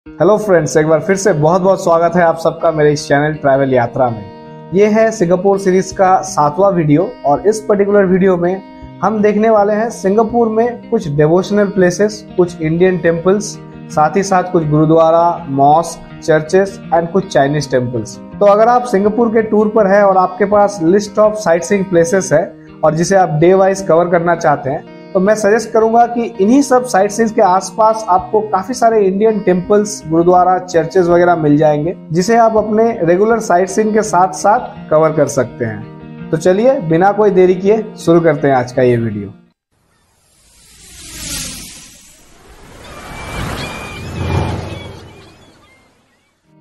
Hello friends, एक बार फिर से बहुत बहुत स्वागत है आप सबका मेरे इस चैनल ट्रैवल यात्रा में। ये है सिंगापुर सीरीज का 7वां वीडियो और इस पर्टिकुलर वीडियो में हम देखने वाले हैं सिंगापुर में कुछ डिवोशनल प्लेसेस, कुछ इंडियन टेम्पल्स, साथ ही साथ कुछ गुरुद्वारा, मॉस्क, चर्चेस एंड कुछ चाइनीज टेम्पल्स। तो अगर आप सिंगापुर के टूर पर है और आपके पास list of sightseeing places है और जिसे आप डे वाइज कवर करना चाहते हैं, तो मैं सजेस्ट करूंगा कि इन्हीं सब साइट सीइंग के आसपास आपको काफी सारे इंडियन टेम्पल्स, गुरुद्वारा, चर्चेस वगैरह मिल जाएंगे, जिसे आप अपने रेगुलर साइट सीइंग के साथ साथ कवर कर सकते हैं। तो चलिए बिना कोई देरी किए शुरू करते हैं आज का ये वीडियो।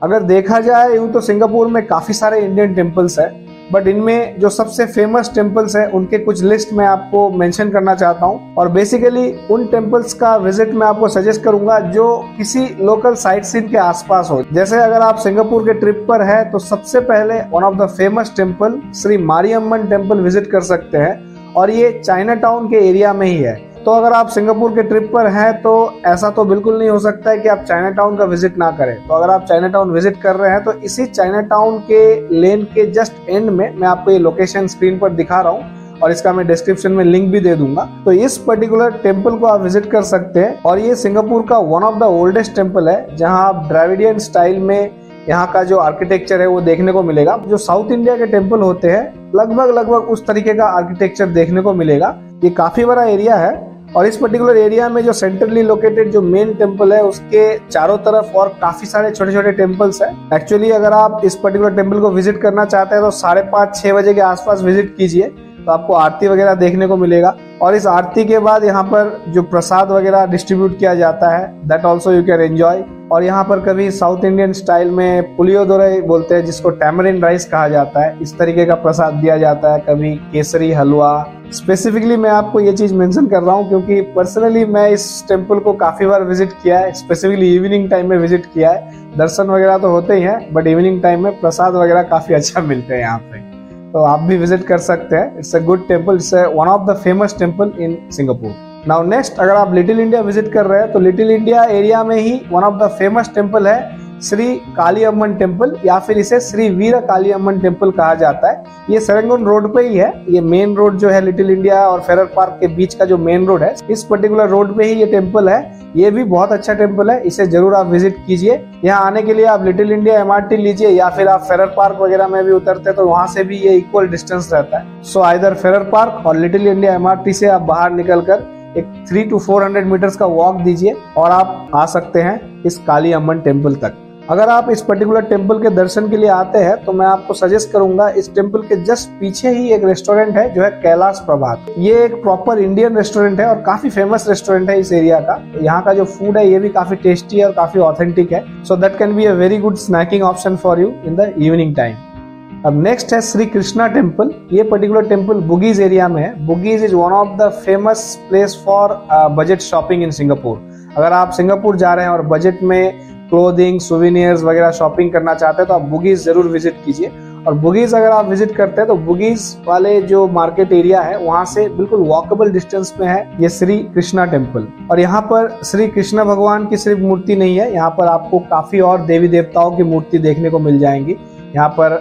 अगर देखा जाए यूं तो सिंगापुर में काफी सारे इंडियन टेम्पल्स है, बट इनमें जो सबसे फेमस टेम्पल्स है उनके कुछ लिस्ट मैं आपको मेंशन करना चाहता हूं और बेसिकली उन टेम्पल्स का विजिट मैं आपको सजेस्ट करूंगा जो किसी लोकल साइट सीइंग के आसपास हो। जैसे अगर आप सिंगापुर के ट्रिप पर है तो सबसे पहले one of the famous temple Shri Mariamman temple visit कर सकते हैं और ये चाइना टाउन के एरिया में ही है। तो अगर आप सिंगापुर के ट्रिप पर हैं तो ऐसा तो बिल्कुल नहीं हो सकता है कि आप चाइना टाउन का विजिट ना करें। तो अगर आप चाइना टाउन विजिट कर रहे हैं तो इसी चाइना टाउन के लेन के जस्ट एंड में मैं आपको ये लोकेशन स्क्रीन पर दिखा रहा हूँ और इसका मैं डिस्क्रिप्शन में लिंक भी दे दूंगा। तो इस पर्टिकुलर टेम्पल को आप विजिट कर सकते हैं और ये सिंगापुर का one of the oldest temple है, जहाँ आप द्रविडियन स्टाइल में यहाँ का जो आर्किटेक्चर है वो देखने को मिलेगा। जो साउथ इंडिया के टेम्पल होते हैं लगभग उस तरीके का आर्किटेक्चर देखने को मिलेगा। ये काफी बड़ा एरिया है और इस पर्टिकुलर एरिया में जो सेंट्रली लोकेटेड जो मेन टेम्पल है उसके चारों तरफ और काफी सारे छोटे छोटे टेम्पल्स हैं। एक्चुअली अगर आप इस पर्टिकुलर टेम्पल को विजिट करना चाहते हैं तो 5:30-6 बजे के आसपास विजिट कीजिए, तो आपको आरती वगैरह देखने को मिलेगा। और इस आरती के बाद यहाँ पर जो प्रसाद वगैरह डिस्ट्रीब्यूट किया जाता है that also you can enjoy. और यहाँ पर कभी साउथ इंडियन स्टाइल में पुलियोदरे बोलते हैं जिसको टैमरिन राइस कहा जाता है, इस तरीके का प्रसाद दिया जाता है, कभी केसरी हलवा। स्पेसिफिकली मैं आपको ये चीज मेंशन कर रहा हूँ क्योंकि पर्सनली मैं इस टेम्पल को काफी बार विजिट किया है, स्पेसिफिकली इवनिंग टाइम में विजिट किया है। दर्शन वगैरह तो होते ही हैं बट इवनिंग टाइम में प्रसाद वगैरह काफी अच्छा मिलते हैं यहाँ पे, तो आप भी विजिट कर सकते हैं। It's a good temple, it's one of the famous temple in Singapore. Now next, अगर आप लिटिल इंडिया विजिट कर रहे हैं तो लिटिल इंडिया एरिया में ही one of the famous temple है श्री काली अम्मन टेम्पल, या फिर इसे श्री वीर काली अम्मन टेम्पल कहा जाता है। ये सेरेंगन रोड पे ही है। ये मेन रोड जो है लिटिल इंडिया और फेरर पार्क के बीच का जो मेन रोड है, इस पर्टिकुलर रोड पे ही ये टेम्पल है। ये भी बहुत अच्छा टेम्पल है, इसे जरूर आप विजिट कीजिए। यहाँ आने के लिए आप लिटिल इंडिया MRT लीजिए या फिर आप फेरर पार्क वगैरह में भी उतरते हैं तो वहां से भी ये इक्वल डिस्टेंस रहता है। सो आइदर फेरर पार्क और लिटिल इंडिया MRT से आप बाहर निकलकर एक 300 to 400 मीटर्स का वॉक दीजिए और आप आ सकते हैं इस काली अम्मन टेम्पल तक। अगर आप इस पर्टिकुलर टेम्पल के दर्शन के लिए आते हैं तो मैं आपको सजेस्ट करूंगा, इस टेम्पल के जस्ट पीछे ही एक रेस्टोरेंट है जो है कैलाश प्रभात। ये एक प्रॉपर इंडियन रेस्टोरेंट है और काफी फेमस रेस्टोरेंट है इस एरिया का। यहाँ का जो फूड है ये भी काफी टेस्टी है और काफी ऑथेंटिक है, so that can be a very good snacking option for you in the evening time. अब नेक्स्ट है श्री कृष्णा टेम्पल। ये पर्टिकुलर टेम्पल बुगीज एरिया में है। Bugis is one of the famous place for budget shopping in Singapore. अगर आप Singapore जा रहे हैं और बजट में क्लोथिंग, सुवेनियर्स वगैरह शॉपिंग करना चाहते हैं तो आप बुगीज जरूर विजिट कीजिए। और बुगीज अगर आप विजिट करते हैं तो बुगीज वाले जो मार्केट एरिया है वहां से बिल्कुल वॉकेबल डिस्टेंस में है ये श्री कृष्णा टेम्पल। और यहाँ पर श्री कृष्ण भगवान की सिर्फ मूर्ति नहीं है, यहाँ पर आपको काफी और देवी देवताओं की मूर्ति देखने को मिल जाएंगी। यहाँ पर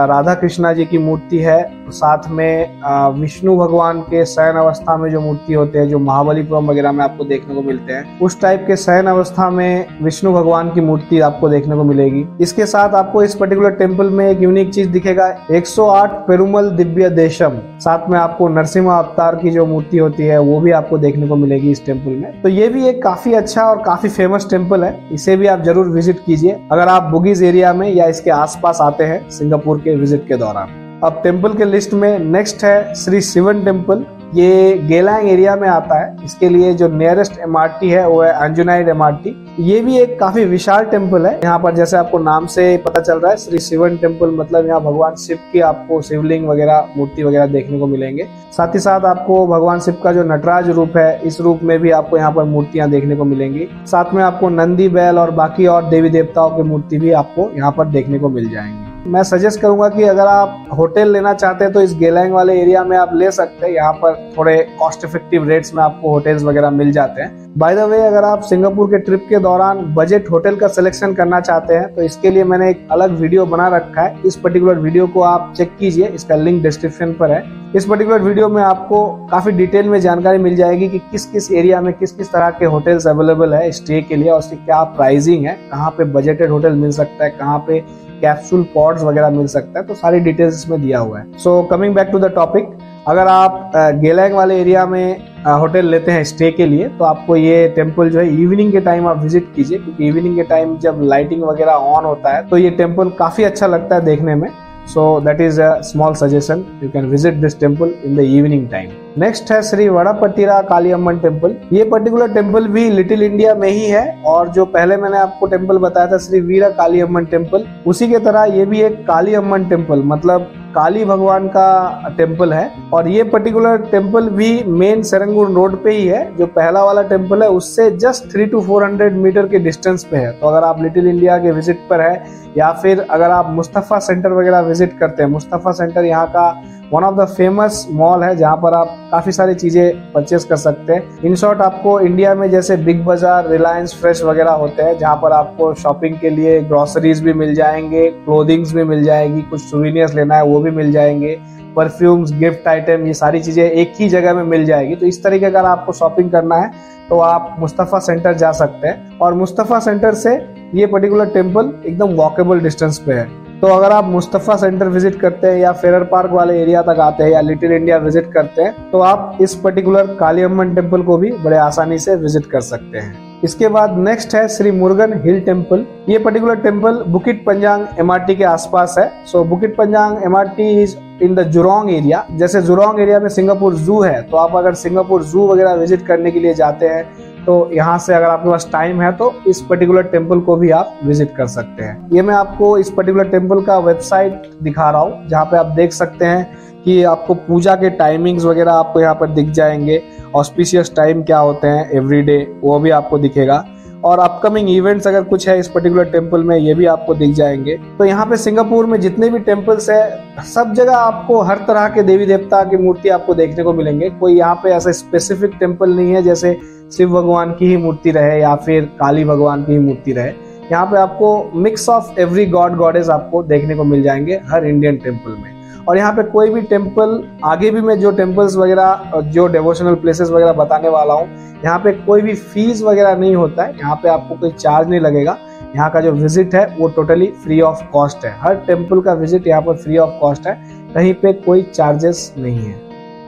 राधा कृष्णा जी की मूर्ति है, साथ में विष्णु भगवान के शयन अवस्था में जो मूर्ति होते हैं, जो महाबलीपुरम वगैरह में आपको देखने को मिलते हैं, उस टाइप के शयन अवस्था में विष्णु भगवान की मूर्ति आपको देखने को मिलेगी। इसके साथ आपको इस पर्टिकुलर टेम्पल में एक यूनिक चीज दिखेगा, 108 पेरुमल दिव्य देशम। साथ में आपको नरसिम्हा अवतार की जो मूर्ति होती है वो भी आपको देखने को मिलेगी इस टेम्पल में। तो ये भी एक काफी अच्छा और काफी फेमस टेम्पल है, इसे भी आप जरूर विजिट कीजिए अगर आप बुगीज एरिया में या इसके आसपास आते हैं सिंगापुर के विजिट के दौरान। अब टेम्पल के लिस्ट में नेक्स्ट है श्री शिवन टेम्पल। ये गेलांग एरिया में आता है। इसके लिए जो नियरेस्ट MRT है वो है अंजुनाइड MRT। ये भी एक काफी विशाल टेम्पल है। यहाँ पर जैसे आपको नाम से पता चल रहा है श्री शिवन टेम्पल, मतलब यहाँ भगवान शिव की आपको शिवलिंग वगैरह, मूर्ति वगैरह देखने को मिलेंगे। साथ ही साथ आपको भगवान शिव का जो नटराज रूप है, इस रूप में भी आपको यहाँ पर मूर्तियां देखने को मिलेंगी। साथ में आपको नंदी, बैल और बाकी और देवी देवताओं की मूर्ति भी आपको यहाँ पर देखने को मिल जाएंगी। मैं सजेस्ट करूंगा कि अगर आप होटल लेना चाहते हैं तो इस गेलैंग वाले एरिया में आप ले सकते हैं। यहाँ पर थोड़े कॉस्ट इफेक्टिव रेट्स में आपको होटल्स वगैरह मिल जाते हैं। बाय द वे, अगर आप सिंगापुर के ट्रिप के दौरान बजट होटल का सिलेक्शन करना चाहते हैं तो इसके लिए मैंने एक अलग वीडियो बना रखा है। इस पर्टिकुलर वीडियो को आप चेक कीजिए, इसका लिंक डिस्क्रिप्शन पर है। इस पर्टिकुलर वीडियो में आपको काफी डिटेल में जानकारी मिल जाएगी कि किस किस एरिया में किस किस तरह के होटल्स अवेलेबल है स्टे के लिए और उसकी क्या प्राइसिंग है, कहाँ पे बजटेड होटल मिल सकता है, कहाँ पे कैप्सूल पॉड्स वगैरह मिल सकता है, तो सारी डिटेल्स इसमें दिया हुआ है। So coming back to the topic, अगर आप गेलैंग वाले एरिया में होटल लेते हैं स्टे के लिए तो आपको ये टेम्पल जो है इवनिंग के टाइम आप विजिट कीजिए, क्योंकि इवनिंग के टाइम जब लाइटिंग वगैरह ऑन होता है तो ये टेम्पल काफी अच्छा लगता है देखने में। So that is a small suggestion. You can visit this temple in the evening time. Next है श्री वड़ापट्टीरा कालीअम्मन टेम्पल। ये पर्टिकुलर टेम्पल भी लिटिल इंडिया में ही है और जो पहले मैंने आपको टेम्पल बताया था श्री वीरा कालीअम्मन टेम्पल, उसी के तरह ये भी एक कालीअम्मन टेम्पल मतलब काली भगवान का टेम्पल है। और ये पर्टिकुलर टेम्पल भी मेन सेरंगुन रोड पे ही है। जो पहला वाला टेम्पल है उससे जस्ट 300 to 400 मीटर के डिस्टेंस पे है। तो अगर आप लिटिल इंडिया के विजिट पर है या फिर अगर आप मुस्तफा सेंटर वगैरह विजिट करते हैं, मुस्तफा सेंटर यहाँ का one of the famous mall है जहाँ पर आप काफी सारी चीजें परचेस कर सकते हैं। इन शॉर्ट, आपको इंडिया में जैसे बिग बाजार, रिलायंस फ्रेश वगैरह होते हैं जहाँ पर आपको शॉपिंग के लिए ग्रोसरीज भी मिल जाएंगे, क्लोथिंग्स भी मिल जाएगी, कुछ सुवेनियर्स लेना है वो भी मिल जाएंगे, परफ्यूम्स, गिफ्ट आइटम, ये सारी चीजें एक ही जगह में मिल जाएगी। तो इस तरीके अगर आपको शॉपिंग करना है तो आप मुस्तफा सेंटर जा सकते हैं और मुस्तफा सेंटर से ये पर्टिकुलर टेम्पल एकदम वॉकेबल डिस्टेंस पे है। तो अगर आप मुस्तफा सेंटर विजिट करते हैं या फेरर पार्क वाले एरिया तक आते हैं या लिटिल इंडिया विजिट करते हैं तो आप इस पर्टिकुलर कालीअम्मन टेम्पल को भी बड़े आसानी से विजिट कर सकते हैं। इसके बाद नेक्स्ट है श्री मुरुगन हिल टेम्पल। ये पर्टिकुलर टेम्पल बुकिट पंजांग MRT के आसपास है। सो बुकिट पंजांग MRT is in the Zhurong area. जैसे जुरोंग एरिया में सिंगापुर जू है, तो आप अगर सिंगापुर जू वगैरह विजिट करने के लिए जाते हैं तो यहाँ से अगर आपके पास टाइम है तो इस पर्टिकुलर टेम्पल को भी आप विजिट कर सकते हैं। ये मैं आपको इस पर्टिकुलर टेम्पल का वेबसाइट दिखा रहा हूँ जहाँ पे आप देख सकते हैं कि आपको पूजा के टाइमिंग्स वगैरह आपको यहाँ पर दिख जाएंगे, ऑस्पिशियस टाइम क्या होते हैं एवरीडे वो भी आपको दिखेगा और अपकमिंग इवेंट्स अगर कुछ है इस पर्टिकुलर टेम्पल में ये भी आपको दिख जाएंगे। तो यहाँ पे सिंगापुर में जितने भी टेम्पल्स है सब जगह आपको हर तरह के देवी देवता की मूर्ति आपको देखने को मिलेंगे। कोई यहाँ पे ऐसा स्पेसिफिक टेम्पल नहीं है जैसे शिव भगवान की ही मूर्ति रहे या फिर काली भगवान की ही मूर्ति रहे। यहाँ पे आपको mix of every God goddess आपको देखने को मिल जाएंगे हर इंडियन टेम्पल में। और यहाँ पे कोई भी टेम्पल, आगे भी मैं जो टेम्पल्स वगैरह जो डिवोशनल प्लेसेस वगैरह बताने वाला हूँ, यहाँ पे कोई भी फीस वगैरह नहीं होता है। यहाँ पे आपको कोई चार्ज नहीं लगेगा। यहाँ का जो विजिट है वो टोटली फ्री ऑफ कॉस्ट है। हर टेम्पल का विजिट यहाँ पर फ्री ऑफ कॉस्ट है, कहीं पे कोई चार्जेस नहीं है।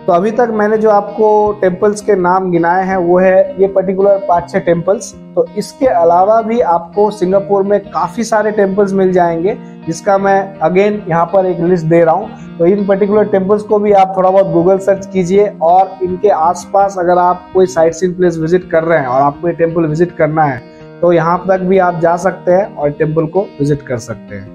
तो अभी तक मैंने जो आपको टेम्पल्स के नाम गिनाए हैं वो है ये पर्टिकुलर 5-6 टेम्पल्स। तो इसके अलावा भी आपको सिंगापुर में काफी सारे टेम्पल्स मिल जाएंगे जिसका मैं अगेन यहाँ पर एक लिस्ट दे रहा हूँ। तो इन पर्टिकुलर टेम्पल्स को भी आप थोड़ा बहुत गूगल सर्च कीजिए और इनके आसपास अगर आप कोई साइट सीइंग प्लेस विजिट कर रहे हैं और आपको ये टेम्पल विजिट करना है तो यहाँ तक भी आप जा सकते हैं और टेम्पल को विजिट कर सकते हैं।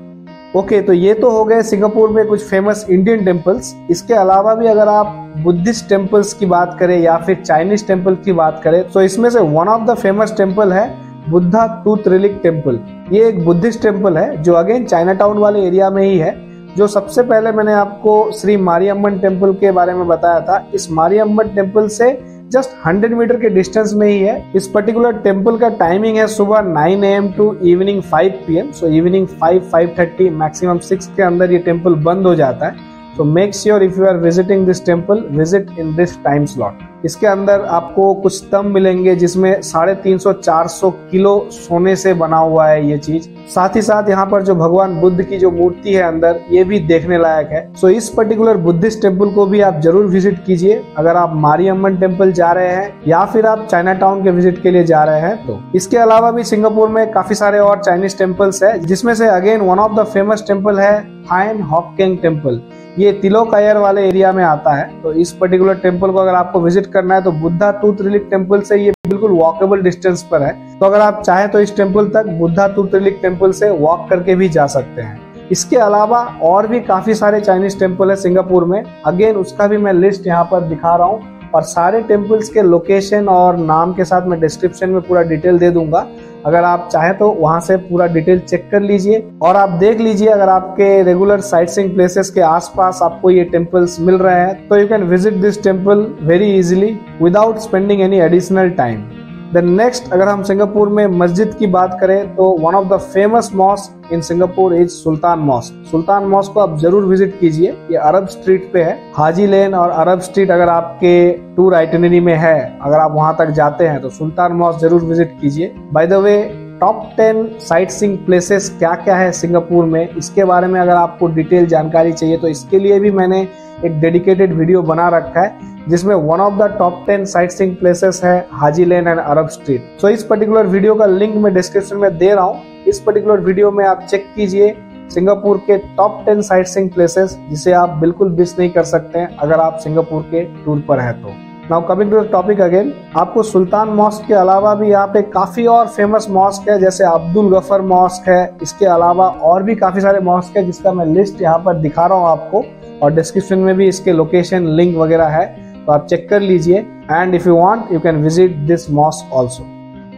ओके, तो ये तो हो गए सिंगापुर में कुछ फेमस इंडियन टेम्पल्स। इसके अलावा भी अगर आप बुद्धिस्ट टेम्पल्स की बात करें या फिर चाइनीज टेम्पल की बात करें तो इसमें से one of the famous temple है बुद्धा टूथ रिलिक टेम्पल। ये एक बुद्धिस्ट टेम्पल है जो अगेन चाइना टाउन वाले एरिया में ही है। जो सबसे पहले मैंने आपको श्री मारियम्मन टेम्पल के बारे में बताया था, इस मारियम्मन टेम्पल से जस्ट 100 मीटर के डिस्टेंस में ही है। इस पर्टिकुलर टेम्पल का टाइमिंग है सुबह 9 AM to evening 5 PM। So evening 5-5:30 maximum 6 के अंदर ये टेम्पल बंद हो जाता है। So make sure if you are visiting this temple, visit in this time slot. इसके अंदर आपको कुछ स्तंभ मिलेंगे जिसमें 350-400 किलो सोने से बना हुआ है ये चीज। साथ ही साथ यहाँ पर जो भगवान बुद्ध की जो मूर्ति है अंदर, ये भी देखने लायक है। सो इस पर्टिकुलर बुद्धिस्ट टेम्पल को भी आप जरूर विजिट कीजिए अगर आप मारियम्मन टेम्पल जा रहे हैं या फिर आप चाइना टाउन के विजिट के लिए जा रहे हैं तो। इसके अलावा भी सिंगापुर में काफी सारे और चाइनीज टेम्पल्स है जिसमें से again one of the famous temple है हाइन हॉक केंग टेम्पल। ये तिलोकायर वाले एरिया में आता है। तो इस पर्टिकुलर टेम्पल को अगर आपको विजिट करना है तो बुद्धा टूथ रिलिक टेम्पल से ये बिल्कुल वॉकेबल डिस्टेंस पर है। तो अगर आप चाहें तो इस टेम्पल तक बुद्धा टूथ रिलिक टेम्पल से वॉक करके भी जा सकते हैं। इसके अलावा और भी काफी सारे चाइनीज टेम्पल है सिंगापुर में, अगेन उसका भी मैं लिस्ट यहाँ पर दिखा रहा हूँ और सारे टेम्पल्स के लोकेशन और नाम के साथ मैं डिस्क्रिप्शन में पूरा डिटेल दे दूंगा। अगर आप चाहें तो वहां से पूरा डिटेल चेक कर लीजिए और आप देख लीजिए अगर आपके रेगुलर साइट सीइंग प्लेसेस के आसपास आपको ये टेम्पल्स मिल रहे हैं तो you can visit this temple very easily without spending any additional time. Then next अगर हम सिंगापुर में मस्जिद की बात करें तो one of the famous mosque in Singapore is Sultan mosque. Sultan mosque को आप जरूर विजिट कीजिए, ये अरब स्ट्रीट पे है। हाजी लेन और अरब स्ट्रीट अगर आपके टूर आइटिनरी में है, अगर आप वहां तक जाते हैं तो सुल्तान मॉस्क जरूर विजिट कीजिए। By the way top 10 sightseeing places क्या क्या है सिंगापुर में, इसके बारे में अगर आपको डिटेल जानकारी चाहिए तो इसके लिए भी मैंने एक डेडिकेटेड वीडियो बना रखा है जिसमें one of the top 10 sightseeing places है हाजी लेन एंड अरब स्ट्रीट। सो इस पर्टिकुलर वीडियो का लिंक मैं डिस्क्रिप्शन में दे रहा हूँ। इस पर्टिकुलर वीडियो में आप चेक कीजिए सिंगापुर के टॉप 10 साइट सीइंग प्लेसेस जिसे आप बिल्कुल मिस नहीं कर सकते हैं अगर आप सिंगापुर के टूर पर है तो। Now coming to the topic again, आपको सुल्तान मॉस्क के अलावा भी यहाँ पे काफी और फेमस मॉस्क है, जैसे अब्दुल गफर मॉस्क है। इसके अलावा और भी काफी सारे मॉस्क है जिसका मैं लिस्ट यहाँ पर दिखा रहा हूँ आपको और डिस्क्रिप्शन में भी इसके लोकेशन लिंक वगैरह है तो आप चेक कर लीजिए। And if you want you can visit this mosque also.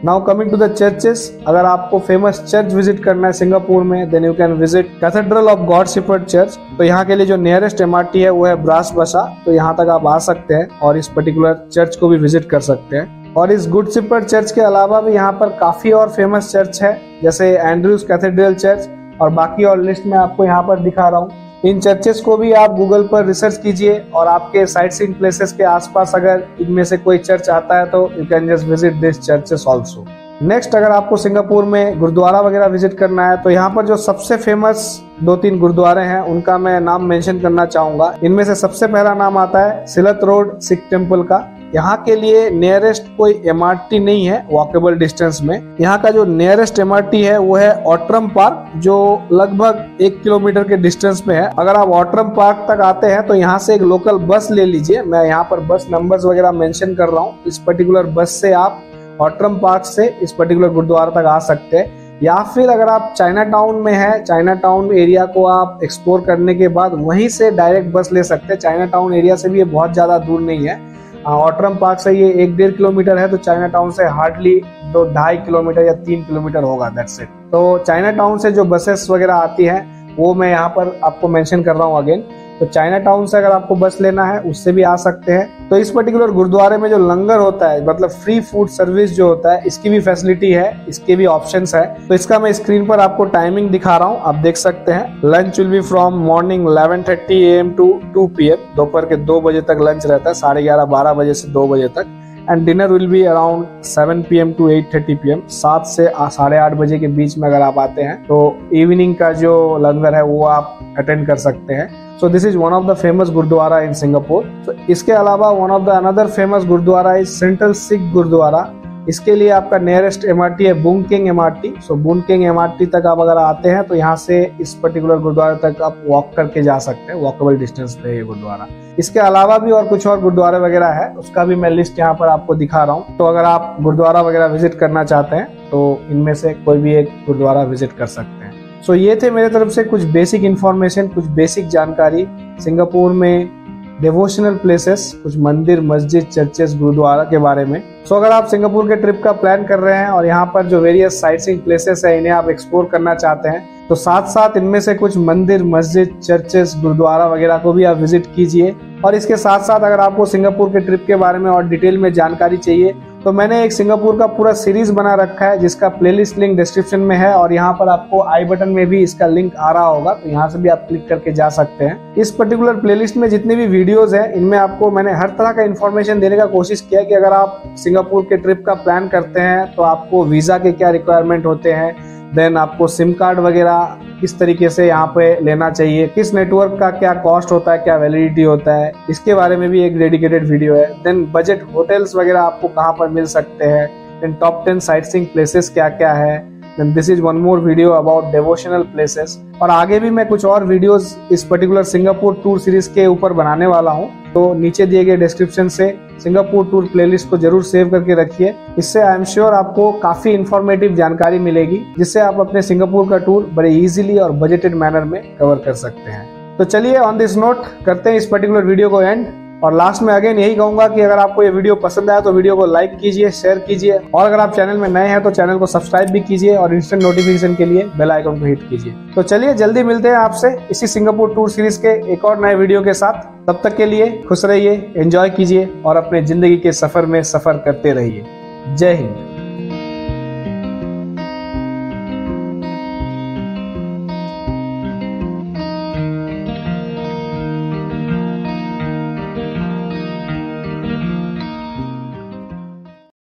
Now coming to the churches, अगर आपको फेमस चर्च विजिट करना है सिंगापुर में then you can visit Cathedral of God Shepherd church. तो यहाँ के लिए जो नियरेस्ट एमआरटी है वो है ब्रास बसा, तो यहाँ तक आप आ सकते हैं और इस पर्टिकुलर चर्च को भी विजिट कर सकते हैं। और इस गुड शेपर्ड चर्च के अलावा भी यहाँ पर काफी और फेमस चर्च है जैसे एंड्रूज कैथेड्रल चर्च और बाकी और लिस्ट में आपको यहाँ पर दिखा रहा हूँ। इन चर्चेस को भी आप गूगल पर रिसर्च कीजिए और आपके साइट सीइंग प्लेसेस के आसपास अगर इनमें से कोई चर्च आता है तो you can just visit this churches also. Next अगर आपको सिंगापुर में गुरुद्वारा वगैरह विजिट करना है तो यहाँ पर जो सबसे फेमस 2-3 गुरुद्वारे हैं उनका मैं नाम मेंशन करना चाहूंगा। इनमें से सबसे पहला नाम आता है सिलत रोड सिख टेम्पल का। यहाँ के लिए नियरेस्ट कोई एमआरटी नहीं है वॉकेबल डिस्टेंस में। यहाँ का जो नियरेस्ट एमआरटी है वो है ऑट्रम पार्क जो लगभग 1 किलोमीटर के डिस्टेंस में है। अगर आप ऑट्रम पार्क तक आते हैं तो यहाँ से एक लोकल बस ले लीजिए, मैं यहाँ पर बस नंबर्स वगैरह मेंशन कर रहा हूँ। इस पर्टिकुलर बस से आप ऑट्रम पार्क से इस पर्टिकुलर गुरुद्वारा तक आ सकते हैं। या फिर अगर आप चाइना टाउन में है, चाइना टाउन एरिया को आप एक्सप्लोर करने के बाद वहीं से डायरेक्ट बस ले सकते हैं। चाइना टाउन एरिया से भी ये बहुत ज्यादा दूर नहीं है, ऑट्रम पार्क से ये 1-1.5 किलोमीटर है, तो चाइना टाउन से हार्डली 2-2.5 किलोमीटर या 3 किलोमीटर होगा, दैट्स इट। तो चाइना टाउन से जो बसेस वगैरह आती हैं वो मैं यहाँ पर आपको मेंशन कर रहा हूँ अगेन। तो चाइना टाउन से अगर आपको बस लेना है उससे भी आ सकते हैं। तो इस पर्टिकुलर गुरुद्वारे में जो लंगर होता है मतलब फ्री फूड सर्विस जो होता है इसकी भी फैसिलिटी है, इसके भी ऑप्शंस है। तो इसका मैं स्क्रीन पर आपको टाइमिंग दिखा रहा हूँ, आप देख सकते हैं। Lunch will be from morning 11:30 AM to 2 PM, दोपहर के 2 बजे तक लंच रहता है, 11:30-12 बजे से 2 बजे तक। And dinner will be around 7 PM to 8:30 PM, 7 से 8:30 बजे के बीच में अगर आप आते हैं तो इवनिंग का जो लंगर है वो आप अटेंड कर सकते हैं। So this is one of the famous gurdwara in Singapore. तो इसके अलावा one of the another famous gurdwara is Central Sikh Gurdwara. इसके लिए आपका नियरेस्ट एमआरटी है बुन केंग एमआरटी। सो बुन केंग एमआरटी तक आप अगर आते हैं तो यहाँ से इस पर्टिकुलर गुरुद्वारा तक आप वॉक करके जा सकते हैं, वॉकेबल डिस्टेंस पे ये गुरुद्वारा। इसके अलावा भी और कुछ और गुरुद्वारे वगैरह है, उसका भी मैं लिस्ट यहाँ पर आपको दिखा रहा हूँ। तो अगर आप गुरुद्वारा वगैरह विजिट करना चाहते हैं तो इनमें से कोई भी एक गुरुद्वारा विजिट कर सकते हैं। सो ये थे मेरे तरफ से कुछ बेसिक इन्फॉर्मेशन, कुछ बेसिक जानकारी सिंगापुर में डिवोशनल प्लेसेस, कुछ मंदिर, मस्जिद, चर्चेस, गुरुद्वारा के बारे में। सो अगर आप सिंगापुर के ट्रिप का प्लान कर रहे हैं और यहाँ पर जो वेरियस साइट सीइंग प्लेसेस है इन्हें आप एक्सप्लोर करना चाहते हैं तो साथ साथ इनमें से कुछ मंदिर, मस्जिद, चर्चेस, गुरुद्वारा वगैरह को भी आप विजिट कीजिए। और इसके साथ साथ अगर आपको सिंगापुर के ट्रिप के बारे में और डिटेल में जानकारी चाहिए तो मैंने एक सिंगापुर का पूरा सीरीज बना रखा है जिसका प्लेलिस्ट लिंक डिस्क्रिप्शन में है और यहाँ पर आपको आई बटन में भी इसका लिंक आ रहा होगा, तो यहाँ से भी आप क्लिक करके जा सकते हैं। इस पर्टिकुलर प्लेलिस्ट में जितने भी वीडियोस हैं इनमें आपको मैंने हर तरह का इन्फॉर्मेशन देने का कोशिश किया कि अगर आप सिंगापुर के ट्रिप का प्लान करते हैं तो आपको वीजा के क्या रिक्वायरमेंट होते हैं, देन आपको सिम कार्ड वगैरह किस तरीके से यहाँ पे लेना चाहिए, किस नेटवर्क का क्या कॉस्ट होता है, क्या वैलिडिटी होता है, इसके बारे में भी एक डेडिकेटेड वीडियो है। देन बजट होटल्स वगैरह आपको कहाँ पर मिल सकते हैं, then top 10 sightseeing places क्या क्या है, then this is one more video about devotional places. और आगे भी मैं कुछ और वीडियोस इस पर्टिकुलर सिंगापुर टूर सीरीज के ऊपर बनाने वाला हूँ, तो नीचे दिए गए डिस्क्रिप्शन से सिंगापुर टूर प्लेलिस्ट को जरूर सेव करके रखिए। इससे आई एम श्योर आपको काफी इंफॉर्मेटिव जानकारी मिलेगी जिससे आप अपने सिंगापुर का टूर बड़े इजीली और बजटेड मैनर में कवर कर सकते हैं। तो चलिए ऑन दिस नोट करते हैं इस पर्टिकुलर वीडियो को एंड। और लास्ट में अगेन यही कहूंगा कि अगर आपको ये वीडियो पसंद आया तो वीडियो को लाइक कीजिए, शेयर कीजिए, और अगर आप चैनल में नए हैं तो चैनल को सब्सक्राइब भी कीजिए और इंस्टेंट नोटिफिकेशन के लिए बेल आइकन को हिट कीजिए। तो चलिए जल्दी मिलते हैं आपसे इसी सिंगापुर टूर सीरीज के एक और नए वीडियो के साथ। तब तक के लिए खुश रहिए, एंजॉय कीजिए और अपने जिंदगी के सफर में सफर करते रहिए। जय हिंद।